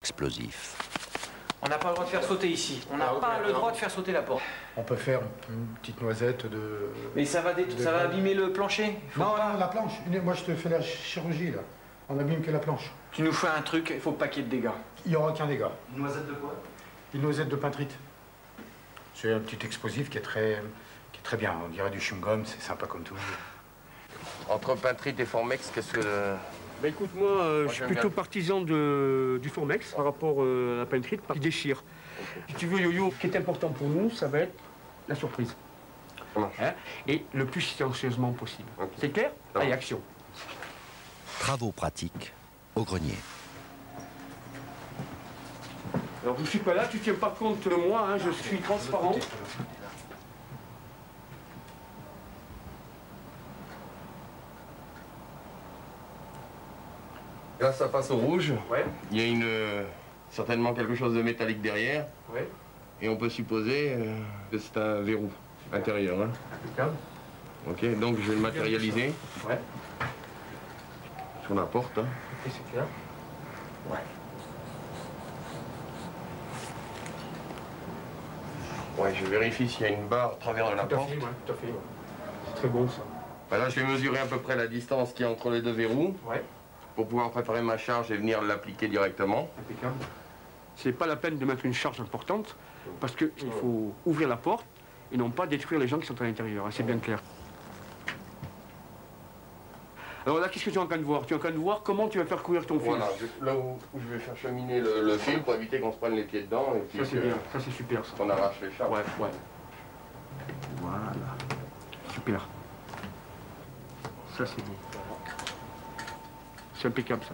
explosif. On n'a pas le droit de faire sauter ici. On n'a pas le droit de faire sauter la porte. On peut faire une petite noisette de... Mais ça va abîmer le plancher. Non, la planche. Moi, je te fais la chirurgie, là. On abîme que la planche. Tu nous fais un truc, il faut pas qu'il y ait de dégâts. Il n'y aura aucun dégât. Une noisette de quoi? Une noisette de peintrite. C'est un petit explosif qui est très bien. On dirait du chewing-gum, c'est sympa comme tout. Entre peintrite et Formex, qu'est-ce que... Bah écoute, moi, je suis plutôt partisan du Formex par rapport à la peintrite, qui déchire. Okay. Si tu veux, Yo-Yo, ce qui est important pour nous, ça va être la surprise. Hein? Et le plus silencieusement possible. Okay. C'est clair? Allez, action. Travaux pratiques au grenier. Alors, je ne suis pas là, tu ne tiens pas compte de moi, hein, je suis transparent. Là, ça passe au rouge. Ouais. Il y a certainement quelque chose de métallique derrière. Ouais. Et on peut supposer que c'est un verrou intérieur. Hein. Impeccable. Ok, donc je vais le matérialiser. Ouais. Sur la porte. Hein. Ok, c'est clair. Ouais. Ouais, je vérifie s'il y a une barre à travers de la porte. Fait, ouais, tout à fait. Ouais. C'est très bon, ça. Ben là, je vais mesurer à peu près la distance qu'il y a entre les deux verrous. Ouais. Pour pouvoir préparer ma charge et venir l'appliquer directement. Impeccable. C'est pas la peine de mettre une charge importante, parce qu'il faut ouvrir la porte et non pas détruire les gens qui sont à l'intérieur, hein, c'est bien clair. Alors là, qu'est-ce que tu es en train de voir? Tu es en train de voir comment tu vas faire courir ton fil. Voilà, là où je vais faire cheminer le fil pour éviter qu'on se prenne les pieds dedans. Et puis ça c'est bien, ça c'est super. Ça. On arrache les charges. Ouais, ouais. Voilà. Super. Ça c'est bon. C'est impeccable ça.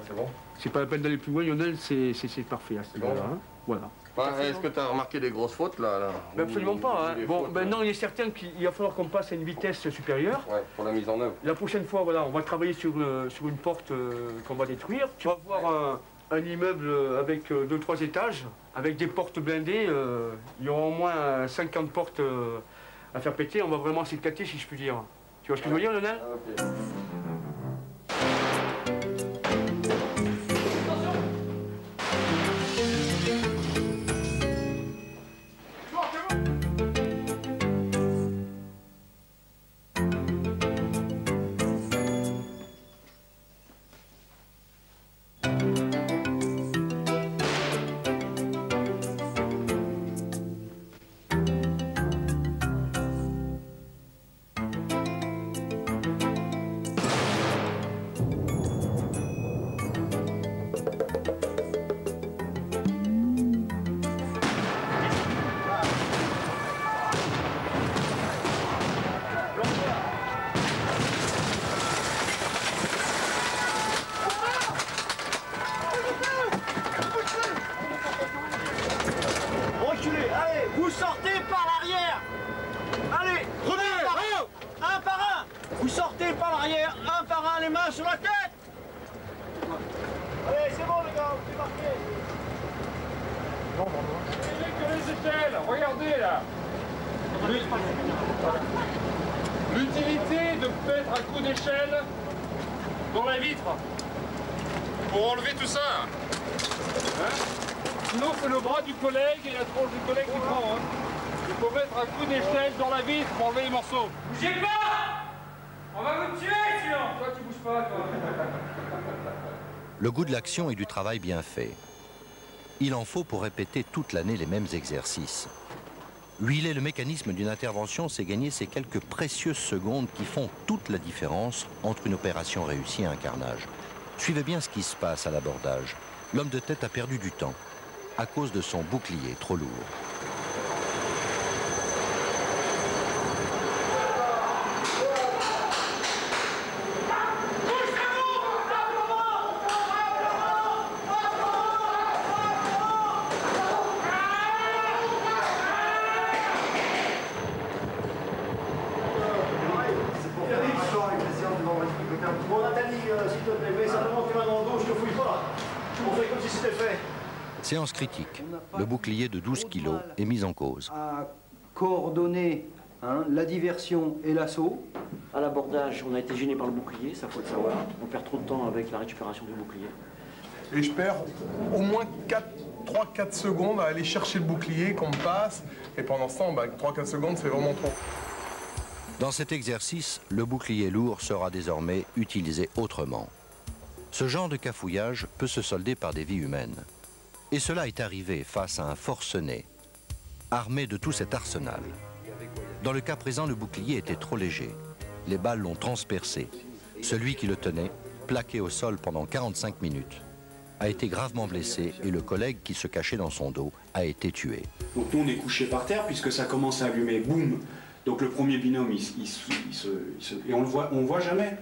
C'est bon? C'est pas la peine d'aller plus loin, Lionel, c'est parfait à ce niveau-là. Hein. Voilà. Est-ce que tu as remarqué des grosses fautes là, Ben absolument pas. Hein. Bon, maintenant il est certain qu'il va falloir qu'on passe à une vitesse supérieure. Ouais, pour la mise en œuvre. La prochaine fois, voilà, on va travailler sur une porte qu'on va détruire. Tu vas voir un immeuble avec 2-3 étages, avec des portes blindées. Il y aura au moins 50 portes à faire péter. On va vraiment s'éclater, si je puis dire. Tu vois ce que je veux dire, Lionel? Okay. Vous sortez par l'arrière. Allez, un par un. Vous sortez par l'arrière, un par un, les mains sur la tête. Allez, c'est bon les gars, c'est marqué. Que les échelles, regardez là. L'utilité de mettre un coup d'échelle dans la vitre pour enlever tout ça. Hein? Sinon c'est le bras du collègue et la tronche du collègue qui prend. Hein. Il faut mettre un coup d'échelle dans la vitre pour enlever les morceaux. Bougez pas! On va vous tuer sinon! Toi tu bouges pas toi. Le goût de l'action et du travail bien fait. Il en faut pour répéter toute l'année les mêmes exercices. Huiler le mécanisme d'une intervention, c'est gagner ces quelques précieuses secondes qui font toute la différence entre une opération réussie et un carnage. Suivez bien ce qui se passe à l'abordage. L'homme de tête a perdu du temps à cause de son bouclier trop lourd. Bon, Nathalie, s'il te plaît, mets simplement tes mains dans le dos, je te fouille pas. On fait comme si c'était fait. Séance critique. Le bouclier de 12 kilos est mis en cause. À coordonner la diversion et l'assaut. À l'abordage, on a été gêné par le bouclier, ça faut le savoir. On perd trop de temps avec la récupération du bouclier. et je perds au moins 3-4 secondes à aller chercher le bouclier qu'on me passe. Et pendant ce temps, 3-4 secondes, c'est vraiment trop. Dans cet exercice, le bouclier lourd sera désormais utilisé autrement. Ce genre de cafouillage peut se solder par des vies humaines. Et cela est arrivé face à un forcené, armé de tout cet arsenal. Dans le cas présent, le bouclier était trop léger. Les balles l'ont transpercé. Celui qui le tenait, plaqué au sol pendant 45 minutes, a été gravement blessé et le collègue qui se cachait dans son dos a été tué. Donc nous on est couché par terre puisque ça commence à allumer, boum. Donc le premier binôme, et on le voit jamais.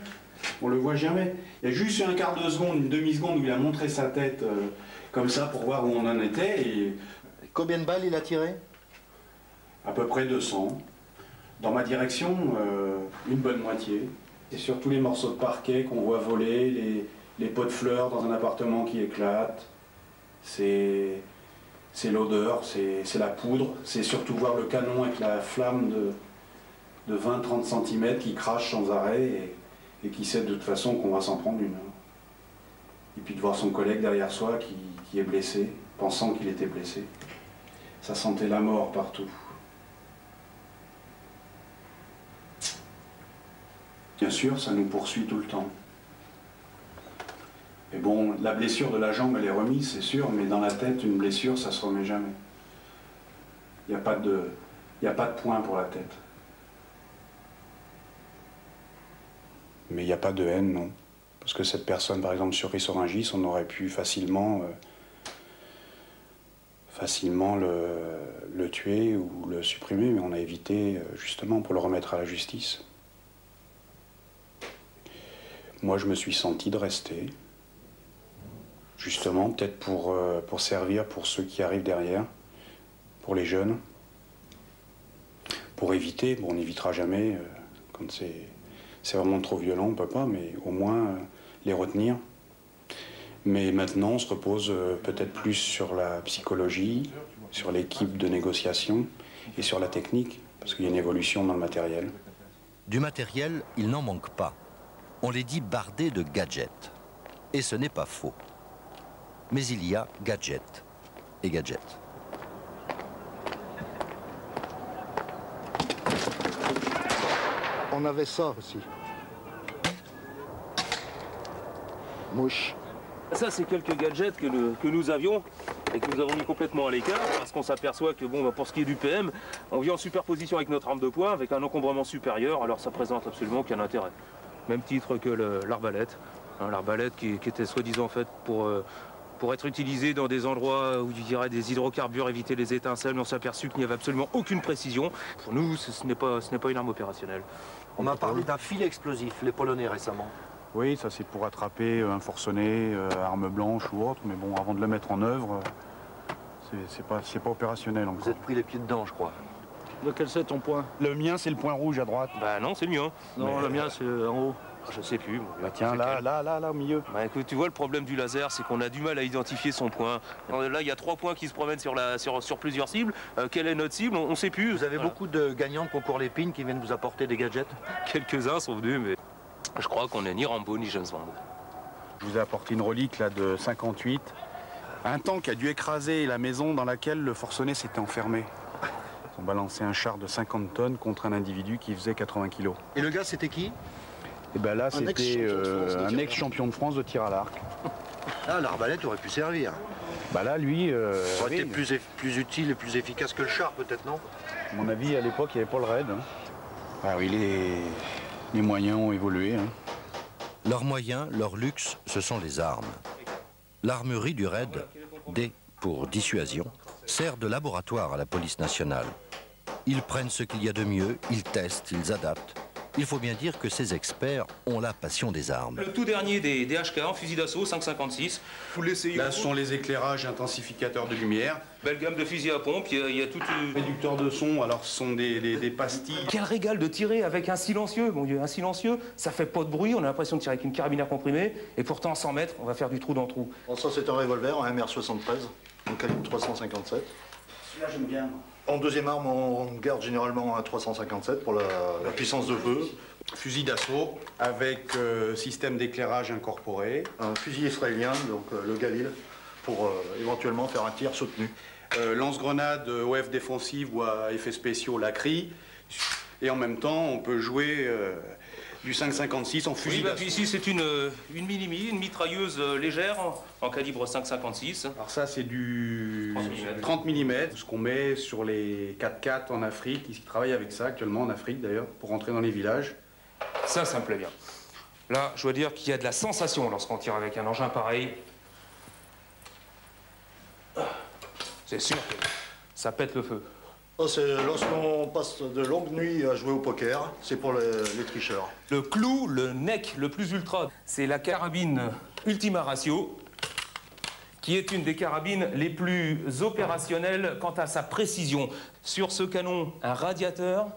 On le voit jamais. Il y a juste un quart de seconde, une demi-seconde où il a montré sa tête comme ça pour voir où on en était. Et... Combien de balles il a tiré? À peu près 200. Dans ma direction, une bonne moitié. Et sur tous les morceaux de parquet qu'on voit voler, les pots de fleurs dans un appartement qui éclatent, c'est l'odeur, c'est la poudre, c'est surtout voir le canon avec la flamme de 20-30 cm qui crache sans arrêt et qui sait de toute façon qu'on va s'en prendre une. Et puis de voir son collègue derrière soi qui est blessé, pensant qu'il était blessé. Ça sentait la mort partout. Bien sûr, ça nous poursuit tout le temps. Et bon, la blessure de la jambe, elle est remise, c'est sûr, mais dans la tête, une blessure, ça se remet jamais. Il n'y a pas de point pour la tête. Mais il n'y a pas de haine, non. Parce que cette personne, par exemple, sur Rissorangis, on aurait pu facilement le tuer ou le supprimer, mais on a évité, justement, pour le remettre à la justice. Moi, je me suis senti de rester, justement, peut-être pour servir pour ceux qui arrivent derrière, pour les jeunes, pour éviter, bon, on n'évitera jamais, quand c'est vraiment trop violent, on ne peut pas, mais au moins les retenir. Mais maintenant, on se repose peut-être plus sur la psychologie, sur l'équipe de négociation et sur la technique, parce qu'il y a une évolution dans le matériel. Du matériel, il n'en manque pas. On les dit bardés de gadgets. Et ce n'est pas faux. Mais il y a gadgets et gadgets. On avait ça aussi. Mouche. Ça, c'est quelques gadgets que nous avions et que nous avons mis complètement à l'écart parce qu'on s'aperçoit que, bon, pour ce qui est du PM, on vient en superposition avec notre arme de poing avec un encombrement supérieur, alors ça présente absolument aucun intérêt. Même titre que l'arbalète, hein, l'arbalète qui était soi-disant faite pour être utilisée dans des endroits où il y aurait des hydrocarbures, éviter les étincelles, mais on s'est aperçu qu'il n'y avait absolument aucune précision. Pour nous, ce n'est pas une arme opérationnelle. On m'a parlé d'un filet explosif, les Polonais récemment. Oui, ça c'est pour attraper un forcené, arme blanche ou autre, mais bon, avant de le mettre en œuvre, c'est pas opérationnel encore. Vous êtes pris les pieds dedans, je crois. Lequel c'est ton point? Le mien, c'est le point rouge à droite. Bah non, c'est le mien. Non, le mien, c'est en haut. Je sais plus. Bah tiens, là, au milieu. Bah écoute, tu vois, le problème du laser, c'est qu'on a du mal à identifier son point. Là, il y a 3 points qui se promènent sur plusieurs cibles. Quelle est notre cible? On ne sait plus. Vous avez beaucoup de gagnants de concours Lépine qui viennent vous apporter des gadgets? Quelques-uns sont venus, mais je crois qu'on n'est ni Rambo ni James Bond. Je vous ai apporté une relique là de 58. Un tank a dû écraser la maison dans laquelle le forcené s'était enfermé. Ils ont balancé un char de 50 tonnes contre un individu qui faisait 80 kilos. Et le gars, c'était qui? Et ben là, c'était un ex-champion de France de tir à l'arc. Ah, l'arbalète aurait pu servir. Bah là, lui... ça aurait été plus utile et plus efficace que le char, peut-être, non? À mon avis, à l'époque, il n'y avait pas le raid. Hein. Ah oui, les moyens ont évolué. Hein. Leurs moyens, leur luxe, ce sont les armes. L'armurerie du raid, D pour dissuasion, sert de laboratoire à la police nationale. Ils prennent ce qu'il y a de mieux, ils testent, ils adaptent. Il faut bien dire que ces experts ont la passion des armes. Le tout dernier des HK en fusil d'assaut 5,56. Vous l'essayez. Là, ce sont les éclairages intensificateurs de lumière. Belle gamme de fusils à pompe, il y a tout... Réducteurs de son, alors ce sont des pastilles. Quel régal de tirer avec un silencieux, mon Dieu, un silencieux, ça fait pas de bruit, on a l'impression de tirer avec une carabine à comprimer, et pourtant à 100 mètres, on va faire du trou dans le trou. Bon, ça c'est un revolver, un MR73, en calibre 357. Celui-là j'aime bien. En deuxième arme, on garde généralement un 357 pour la puissance de feu. Fusil d'assaut avec système d'éclairage incorporé. Un fusil israélien, donc le Galil, pour éventuellement faire un tir soutenu. Lance-grenade OF défensive ou à effets spéciaux, la CRI. Et en même temps, on peut jouer du 5,56 en fusil d'assaut. Puis ici, c'est une Minimi, une mitrailleuse légère en calibre 5,56. Alors ça, c'est du 30 mm, ce qu'on met sur les 4x4 en Afrique. Ils travaillent avec ça actuellement en Afrique d'ailleurs, pour rentrer dans les villages. Ça me plaît bien. Là, je dois dire qu'il y a de la sensation lorsqu'on tire avec un engin pareil. C'est sûr que ça pète le feu. Oh, c'est lorsqu'on passe de longues nuits à jouer au poker, c'est pour les tricheurs. Le clou, le neck le plus ultra, c'est la carabine Ultima Ratio, qui est une des carabines les plus opérationnelles quant à sa précision. Sur ce canon, un radiateur.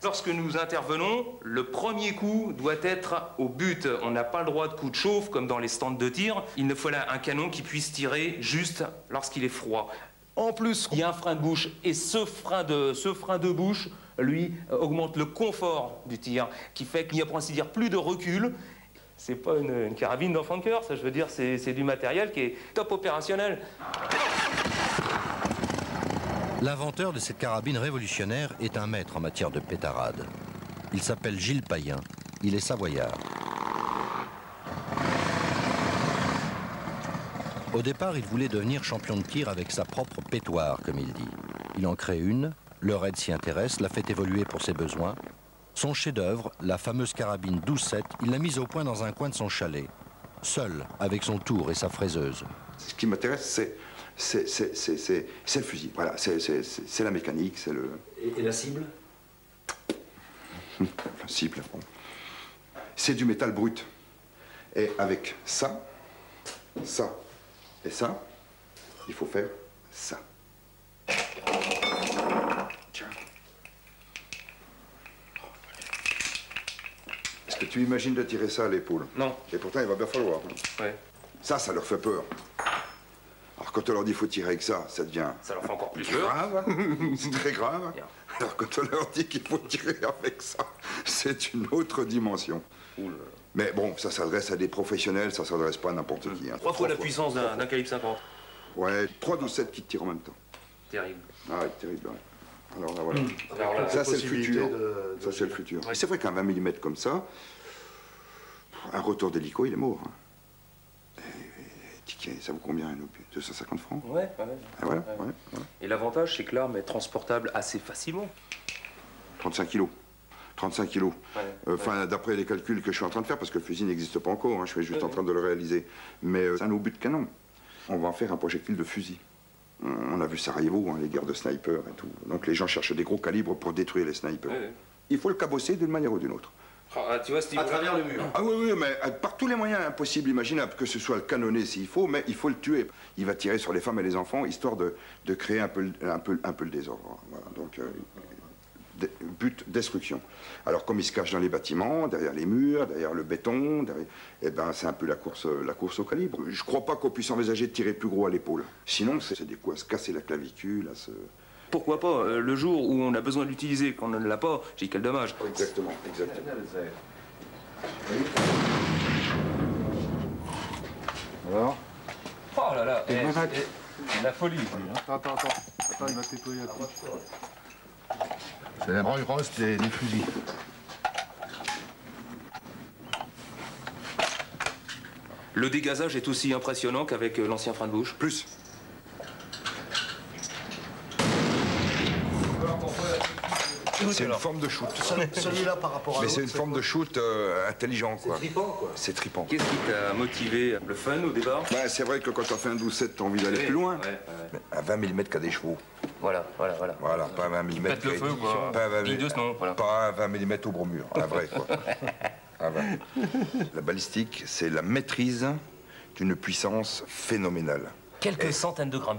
Lorsque nous intervenons, le premier coup doit être au but. On n'a pas le droit de coup de chauffe comme dans les stands de tir. Il ne faut là un canon qui puisse tirer juste lorsqu'il est froid. En plus, il y a un frein de bouche et ce frein de bouche, lui, augmente le confort du tir, qui fait qu'il n'y a pour ainsi dire plus de recul. C'est pas une carabine d'enfant de cœur, ça je veux dire, c'est du matériel qui est top opérationnel. L'inventeur de cette carabine révolutionnaire est un maître en matière de pétarade. Il s'appelle Gilles Payen, il est savoyard. Au départ, il voulait devenir champion de tir avec sa propre pétoire, comme il dit. Il en crée une, le raid s'y intéresse, l'a fait évoluer pour ses besoins. Son chef-d'œuvre, la fameuse carabine 12-7, il l'a mise au point dans un coin de son chalet, seul, avec son tour et sa fraiseuse. Ce qui m'intéresse, c'est le fusil. Voilà, c'est la mécanique, c'est le... Et la cible? La cible, bon. C'est du métal brut. Et avec ça et ça, il faut faire ça. Tiens. Est-ce que tu imagines de tirer ça à l'épaule? Non. Et pourtant, il va bien falloir. Ouais. Ça leur fait peur. Alors quand on leur dit qu'il faut tirer avec ça, ça devient... Ça leur fait encore plus peur. Grave. C'est très grave. Alors quand on leur dit qu'il faut tirer avec ça, c'est une autre dimension. Mais bon, ça s'adresse à des professionnels, ça s'adresse pas à n'importe qui. Hein. 3 fois la puissance d'un calibre 50. Ouais, 3 12-7 qui tirent en même temps. Terrible. Ah ouais, terrible, ouais. Alors là, voilà. Alors là, ça, c'est le futur. Ça, c'est le futur. Ouais. C'est vrai qu'un 20 mm comme ça, un rotor d'hélico, il est mort. Hein. Ticket, ça vaut combien un obus? 250 francs? Ouais. Et voilà, ouais. Et l'avantage, c'est que l'arme est transportable assez facilement. 35 kilos. 35 kilos. Enfin, d'après les calculs que je suis en train de faire, parce que le fusil n'existe pas encore, hein, je suis juste en train de le réaliser. Mais c'est un obus de canon. On va en faire un projectile de fusil. On a vu Sarajevo, hein, les guerres de snipers et tout. Donc les gens cherchent des gros calibres pour détruire les snipers. Il faut le cabosser d'une manière ou d'une autre. Ah, tu vois, à travers le mur. Ah oui, mais par tous les moyens impossibles, imaginables, que ce soit le canonner s'il faut, mais il faut le tuer. Il va tirer sur les femmes et les enfants, histoire de créer un peu le désordre. Voilà, donc, but, destruction. Alors, comme il se cache dans les bâtiments, derrière les murs, derrière le béton, eh ben, c'est un peu la course au calibre. Je crois pas qu'on puisse envisager de tirer plus gros à l'épaule. Sinon, c'est des coups à se casser la clavicule, à se... Pourquoi pas, le jour où on a besoin de l'utiliser, qu'on ne l'a pas, j'ai quel dommage. Exactement. Alors? Oh là là, c'est la folie. Attends, il va nettoyer la couche. C'est la branche grosse des fusils. Le dégazage est aussi impressionnant qu'avec l'ancien frein de bouche. Plus. C'est une forme de shoot. Celui-là par rapport à Mais l'autre. c'est une forme de shoot intelligent, quoi. C'est trippant, quoi. C'est trippant. Qu'est-ce qui t'a motivé? Le fun au départ? Bah, c'est vrai que quand tu as fait un 12-7, tu as envie d'aller plus loin. Mais un 20 mm qui a des chevaux. Voilà. Voilà, pas un 20 mm. Pète le feu, quoi. Pas un 20 Ligne de snow, voilà. Pas un 20 mm au gros mur, un vrai, quoi. Un vrai. La balistique, c'est la maîtrise d'une puissance phénoménale. Quelques centaines de grammes.